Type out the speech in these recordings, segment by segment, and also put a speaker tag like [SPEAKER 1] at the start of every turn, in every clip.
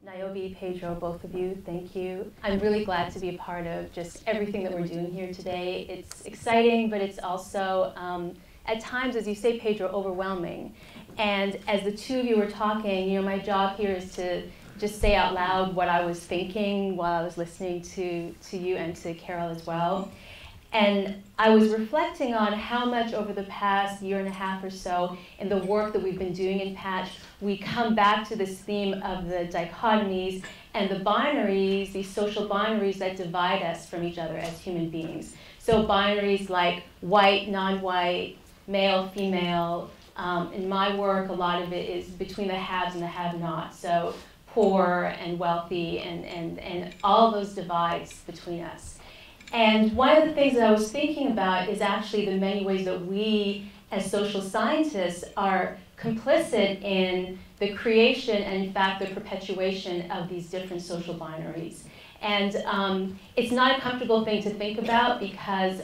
[SPEAKER 1] Niobe, Pedro, both of you, thank you. I'm really glad to be a part of just everything that we're doing here today. It's exciting, but it's also, at times, as you say, Pedro, overwhelming. And as the two of you were talking, my job here is to just say out loud what I was thinking while I was listening to you and to Carol as well. And I was reflecting on how much over the past year and a half or so in the work that we've been doing in Patch, we come back to this theme of the dichotomies and the binaries, these social binaries that divide us from each other as human beings. So binaries like white, non-white, male, female. In my work, a lot of it is between the haves and the have-nots. So poor and wealthy and all those divides between us. And one of the things that I was thinking about is actually the many ways that we, as social scientists, are complicit in the creation and, in fact, the perpetuation of these different social binaries. And it's not a comfortable thing to think about because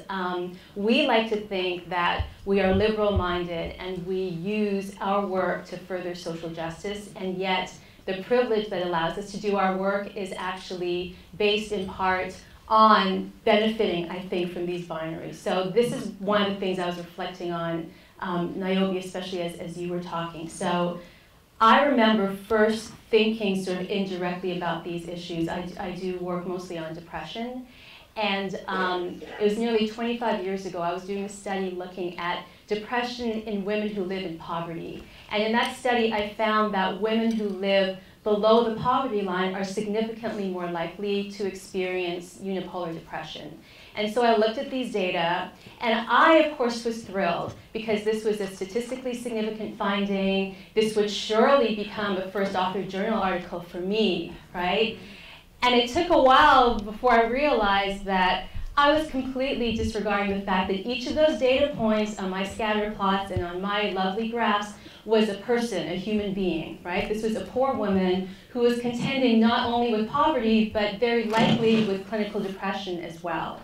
[SPEAKER 1] we like to think that we are liberal-minded and we use our work to further social justice, and yet the privilege that allows us to do our work is actually based in part on benefiting, I think, from these binaries. So this is one of the things I was reflecting on, Niobe, especially as you were talking. So I remember first thinking sort of indirectly about these issues. I do work mostly on depression. And it was nearly 25 years ago, I was doing a study looking at depression in women who live in poverty. And in that study, I found that women who live below the poverty line are significantly more likely to experience unipolar depression. And so I looked at these data, and I, of course, was thrilled because this was a statistically significant finding. This would surely become a first authored journal article for me, right? And it took a while before I realized that I was completely disregarding the fact that each of those data points on my scatter plots and on my lovely graphs was a person, a human being, right? This was a poor woman who was contending not only with poverty, but very likely with clinical depression as well.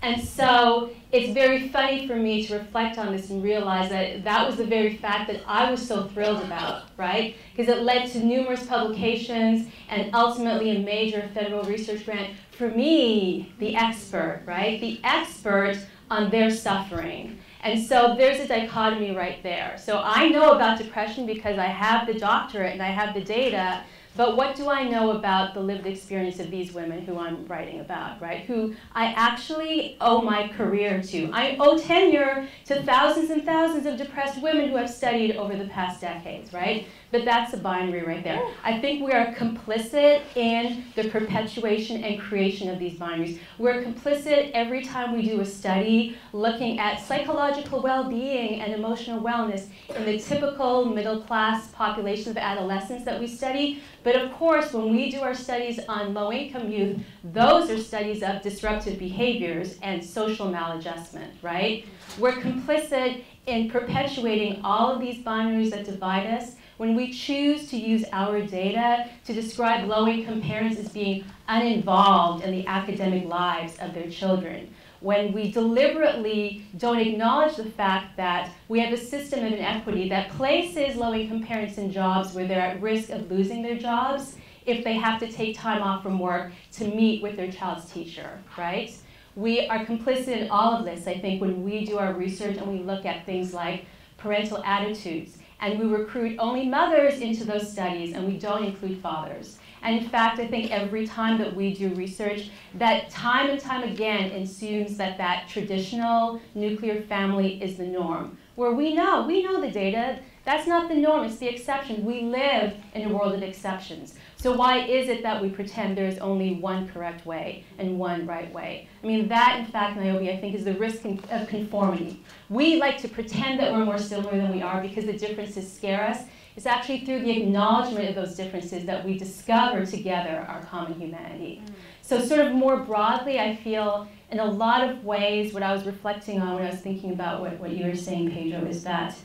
[SPEAKER 1] And so it's very funny for me to reflect on this and realize that that was the very fact that I was so thrilled about, right? Because it led to numerous publications and ultimately a major federal research grant for me, the expert, right? The expert on their suffering. And so there's a dichotomy right there. So I know about depression because I have the doctorate and I have the data, but what do I know about the lived experience of these women who I'm writing about, right? Who I actually owe my career to. I owe tenure to thousands and thousands of depressed women who I've studied over the past decades, right? But that's a binary right there. I think we are complicit in the perpetuation and creation of these binaries. We're complicit every time we do a study looking at psychological well-being and emotional wellness in the typical middle-class population of adolescents that we study. But of course, when we do our studies on low-income youth, those are studies of disruptive behaviors and social maladjustment, right? We're complicit in perpetuating all of these binaries that divide us when we choose to use our data to describe low-income parents as being uninvolved in the academic lives of their children. When we deliberately don't acknowledge the fact that we have a system of inequity that places low-income parents in jobs where they're at risk of losing their jobs if they have to take time off from work to meet with their child's teacher, right? We are complicit in all of this, I think, when we do our research and we look at things like parental attitudes. And we recruit only mothers into those studies, and we don't include fathers. And in fact, I think every time that we do research, that time and time again assumes that that traditional nuclear family is the norm. Where we know the data, that's not the norm, it's the exception. We live in a world of exceptions. So why is it that we pretend there's only one correct way and one right way? I mean, that, in fact, Niobe, I think is the risk of conformity. We like to pretend that we're more similar than we are because the differences scare us. It's actually through the acknowledgement of those differences that we discover together our common humanity. So sort of more broadly, I feel in a lot of ways what I was reflecting on when I was thinking about what you were saying, Pedro, is that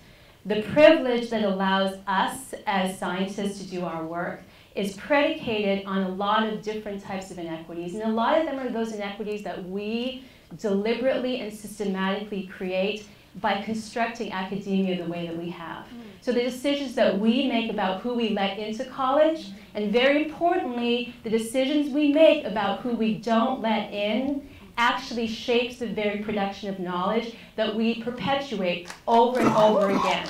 [SPEAKER 1] the privilege that allows us as scientists to do our work is predicated on a lot of different types of inequities. And a lot of them are those inequities that we deliberately and systematically create by constructing academia the way that we have. So the decisions that we make about who we let into college, and very importantly, the decisions we make about who we don't let in, actually shapes the very production of knowledge that we perpetuate over and over again.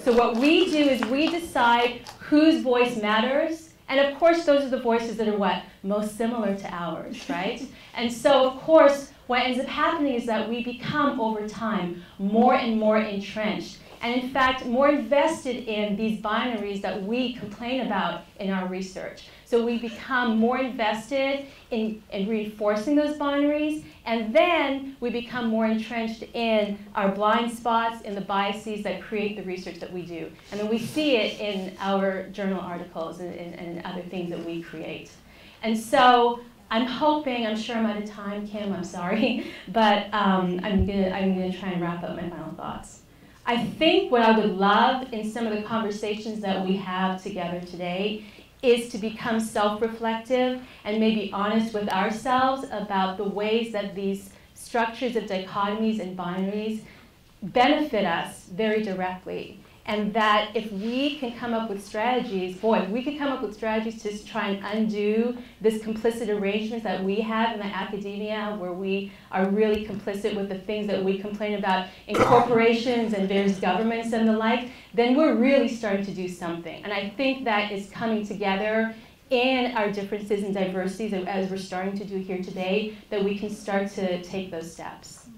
[SPEAKER 1] So what we do is we decide whose voice matters, and of course those are the voices that are what? Most similar to ours, right? And so of course what ends up happening is that we become over time more and more entrenched, and in fact more invested in these binaries that we complain about in our research. So we become more invested in reinforcing those binaries, and then we become more entrenched in our blind spots, in the biases that create the research that we do. And then we see it in our journal articles and other things that we create. And so I'm hoping, I'm sure I'm out of time, Kim, I'm sorry, but I'm gonna try and wrap up my final thoughts. I think what I would love in some of the conversations that we have together today is to become self-reflective and maybe honest with ourselves about the ways that these structures of dichotomies and binaries benefit us very directly. And that if we can come up with strategies, boy, if we could come up with strategies to try and undo this complicit arrangements that we have in the academia, where we are really complicit with the things that we complain about in corporations and various governments and the like, then we're really starting to do something. And I think that is coming together in our differences and diversities as we're starting to do here today, that we can start to take those steps.